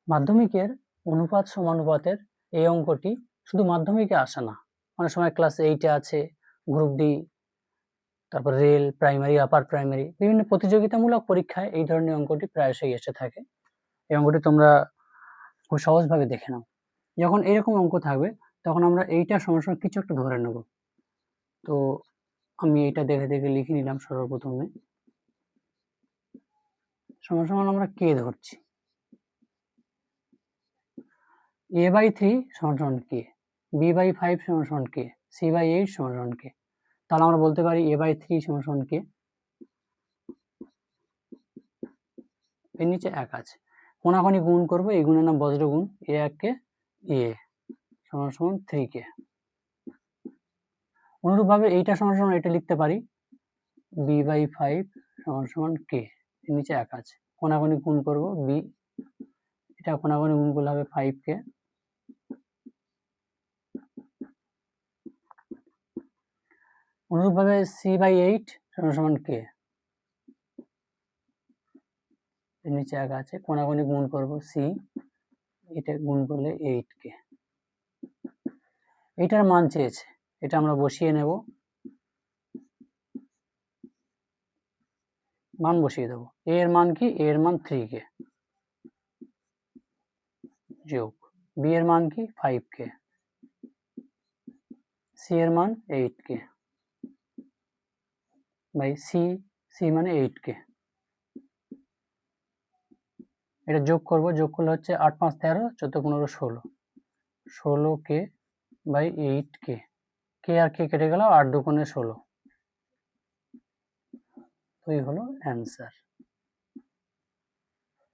মাধ্যমিকের অনুপাত সমানুপাতের এই অঙ্কটি শুধু মাধ্যমিকে আসে না, অনেক সময় ক্লাস 8-এ আছে, গ্রুপ ডি, তারপর রেল, প্রাইমারি, আপার প্রাইমারি, বিভিন্ন প্রতিযোগিতামূলক পরীক্ষায় এই ধরনের অঙ্কটি প্রায়শই এসে থাকে। এই অঙ্কটি তোমরা খুব সহজভাবে দেখে নাও। যখন এরকম অঙ্ক থাকবে তখন আমরা এইটা সমান কিছু একটা ধরে নেব। তো আমি এটা দেখে দেখে লিখে নিলাম। সর্বপ্রথমে সমান আমরা কে ধরছি, a/3 সমান কে, b/5 সমান কে, c/8 সমান কে। তাহলে আমরা বলতে পারি a/3 সমান কে, এর নিচে 1 আছে, কোনাকুনি গুণ করব, এই গুণের নাম বজ্র গুণ, a1 কে a সমান 3 কে। অনুরূপভাবে এইটা সমান এটা লিখতে পারি b/5 সমান কে, এর নিচে 1 আছে, কোনাকুনি গুণ করব, b, এটা কোনাকুনি গুণ করলে হবে 5 কে। অনুরূপভাবে c/8 সমান কে, এর নিচে 1 আছে, কোনাকুনি গুণ করব, c, এটা গুণ করলে 8 কে। এটার মান চেয়েছে, এটা আমরা বসিয়ে নেব, মান বসিয়ে দেবো। a এর মান কি, a এর মান 3 কে, যোগ b এর মান কি 5 কে, c এর মান 8 কে, বাই c মানে 8 কে। এটা যোগ করব, যোগ করলে হচ্ছে 8 5 13, 14 15 16, 16 কে বাই 8 কে, কে আর কে কেটে গেল, 8 2 16, তো এই হলো অ্যান্সার।